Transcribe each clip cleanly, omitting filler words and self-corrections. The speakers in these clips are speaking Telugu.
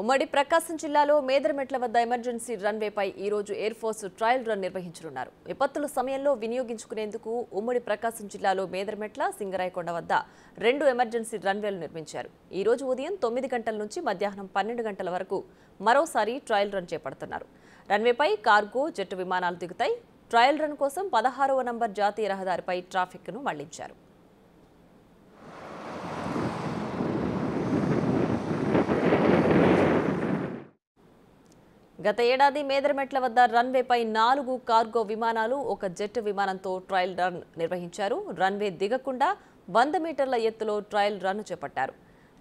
ఉమ్మడి ప్రకాశం జిల్లాలో మేదరమెట్ల వద్ద ఎమర్జెన్సీ రన్వేపై ఈ రోజు ఎయిర్ ఫోర్స్ ట్రయల్ రన్ నిర్వహించనున్నారు. విపత్తుల సమయంలో వినియోగించుకునేందుకు ఉమ్మడి ప్రకాశం జిల్లాలో మేదరమెట్ల, సింగరాయకొండ వద్ద 2 ఎమర్జెన్సీ రన్వేలు నిర్మించారు. ఈ రోజు ఉదయం 9 గంటల నుంచి మధ్యాహ్నం 12 గంటల వరకు మరోసారి ట్రయల్ రన్ చేపడుతున్నారు. రన్వేపై కార్గో, జెట్ విమానాలు దిగుతాయి. ట్రయల్ రన్ కోసం 16వ నంబర్ జాతీయ రహదారిపై ట్రాఫిక్ను మళ్లించారు. గత ఏడాది మేదరమెట్ల వద్ద రన్వేపై 4 కార్గో విమానాలు, 1 జెట్ విమానంతో ట్రయల్ రన్ నిర్వహించారు. రన్వే దిగకుండా 100 మీటర్ల ఎత్తులో ట్రయల్ రన్ చేపట్టారు.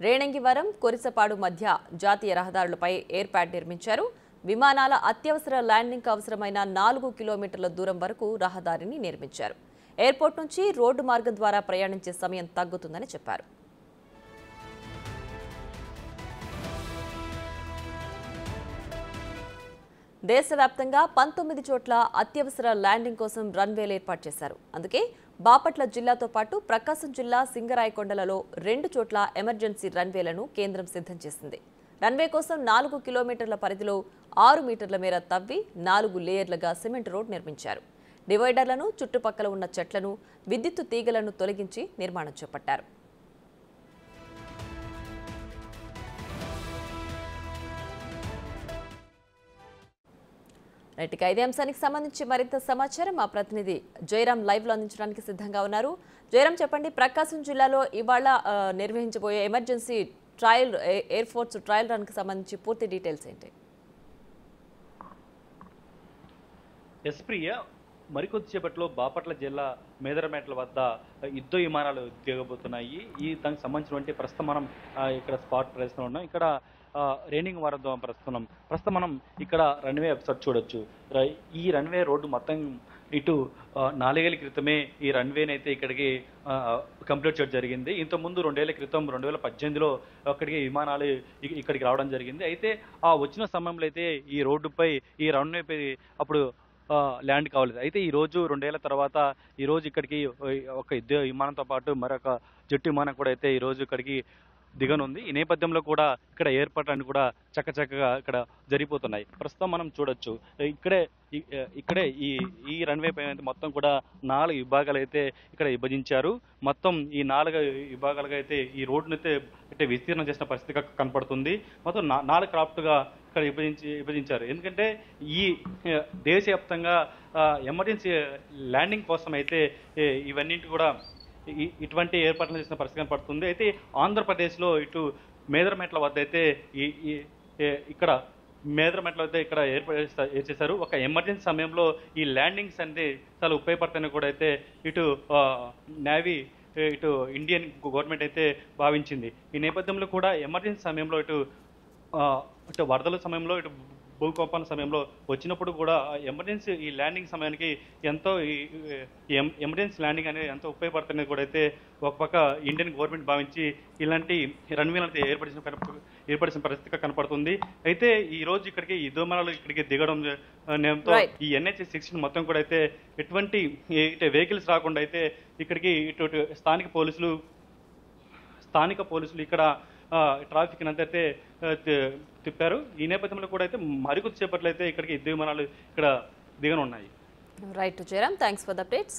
రేణంగివరం, కొరిసపాడు మధ్య జాతీయ రహదారులపై ఎయిర్ ప్యాడ్ నిర్మించారు. విమానాల అత్యవసర ల్యాండింగ్కు అవసరమైన 4 కిలోమీటర్ల దూరం వరకు రహదారిని నిర్మించారు. ఎయిర్పోర్ట్ నుంచి రోడ్డు మార్గం ద్వారా ప్రయాణించే సమయం తగ్గుతుందని చెప్పారు. దేశవ్యాప్తంగా 19 చోట్ల అత్యవసర ల్యాండింగ్ కోసం రన్వేలు ఏర్పాటు చేశారు. అందుకే బాపట్ల జిల్లాతో పాటు ప్రకాశం జిల్లా సింగరాయకొండలలో 2 చోట్ల ఎమర్జెన్సీ రన్వేలను కేంద్రం సిద్ధం చేసింది. రన్వే కోసం 4 కిలోమీటర్ల పరిధిలో 6 మీటర్ల మేర తవ్వి 4 లేయర్లుగా సిమెంట్ రోడ్ నిర్మించారు. డివైడర్లను, చుట్టుపక్కల ఉన్న చెట్లను, విద్యుత్తు తీగలను తొలగించి నిర్మాణం చేపట్టారు. రైట్గా ఇదే అంశానికి సంబంధించి మరింత సమాచారం మా ప్రతినిధి జయరాం లైవ్ లో అందించడానికి సిద్ధంగా ఉన్నారు. జయరాం, చెప్పండి, ప్రకాశం జిల్లాలో ఇవాళ నిర్వహించబోయే emergency trial air force trial run కి సంబంధించి పూర్తి డీటెయిల్స్ ఏంటి? ఎస్ప్రియ మరికొద్దిసేపట్లో బాపట్ల జిల్లా మేదరమెట్ల వద్ద యుద్ధ విమానాలు దిగబోతున్నాయి. దానికి సంబంధించినటువంటి ప్రస్తుతం మనం ఇక్కడ స్పాట్ ప్రదేశంలో ఉన్నాం. ఇక్కడ రేణింగ్ వారం ప్రస్తుతం మనం ఇక్కడ రన్వే ఒకసారి చూడొచ్చు. ఈ రన్వే రోడ్డు మొత్తం ఇటు 4 ఏళ్ల క్రితమే ఈ రన్వేని అయితే ఇక్కడికి కంప్లీట్ చేయడం జరిగింది. ఇంతకుముందు 2 ఏళ్ల క్రితం 2018లో అక్కడికి విమానాలు ఇక్కడికి రావడం జరిగింది. అయితే ఆ వచ్చిన సమయంలో అయితే ఈ రోడ్డుపై ఈ రన్వేపై అప్పుడు ల్యాండ్ కావలేదు. అయితే ఈ రోజు 2 ఏళ్ల తర్వాత ఈ రోజు ఇక్కడికి ఒక యుద్ధ విమానంతో పాటు మరొక జెట్ విమానం కూడా అయితే ఈ రోజు ఇక్కడికి దిగనుంది. ఈ నేపథ్యంలో కూడా ఇక్కడ ఏర్పాట్లన్నీ కూడా చక్కచక్కగా ఇక్కడ జరిగిపోతున్నాయి. ప్రస్తుతం మనం చూడొచ్చు, ఇక్కడే ఈ రన్వే పై మొత్తం కూడా 4 విభాగాలు అయితే ఇక్కడ విభజించారు. మొత్తం ఈ 4 విభాగాలుగా అయితే ఈ రోడ్డును అయితే విస్తీర్ణం చేసిన పరిస్థితి కనపడుతుంది. మొత్తం 4 క్రాఫ్ట్గా ఇక్కడ విభజించారు. ఎందుకంటే ఈ దేశవ్యాప్తంగా ఎమర్జెన్సీ ల్యాండింగ్ కోసం అయితే ఇవన్నింటి కూడా ఇటువంటి ఏర్పాట్లు చేసిన పరిస్థితి కనపడుతుంది. అయితే ఆంధ్రప్రదేశ్లో ఇటు మేదరమెట్ల వద్ద అయితే ఇక్కడ మేదరమెట్ల వద్ద ఇక్కడ ఏర్పాటు చేశారు. ఒక ఎమర్జెన్సీ సమయంలో ఈ ల్యాండింగ్స్ అంటే చాలా ఉపయోగపడతాయని కూడా అయితే ఇటు నేవీ, ఇటు ఇండియన్ గవర్నమెంట్ అయితే భావించింది. ఈ నేపథ్యంలో కూడా ఎమర్జెన్సీ సమయంలో ఇటు వరదల సమయంలో, ఇటు భూకంపాల సమయంలో వచ్చినప్పుడు కూడా ఎమర్జెన్సీ ఈ ల్యాండింగ్ సమయానికి ఎంతో ఎమర్జెన్సీ ల్యాండింగ్ అనేది ఎంతో ఉపయోగపడుతుంది కూడా అయితే ఒక పక్క ఇండియన్ గవర్నమెంట్ భావించి ఇలాంటి రన్వేలను ఏర్పడిన పరిస్థితి కనపడుతుంది. అయితే ఈ రోజు ఇక్కడికి యుద్ధ విమానాలు ఇక్కడికి దిగడం నేపథ్యంతో ఈ NH 16 మొత్తం కూడా అయితే ఎటువంటి వెహికల్స్ రాకుండా అయితే ఇక్కడికి ఇటు స్థానిక పోలీసులు ఇక్కడ ట్రాఫిక్ అంతా అయితే తిప్పారు. ఈ నేపథ్యంలో కూడా అయితే మరికొద్దిసేపట్లో అయితే ఇక్కడికి యుద్ధ విమానాలు ఇక్కడ దిగనున్నాయి. Right Jayaram, thanks for the updates.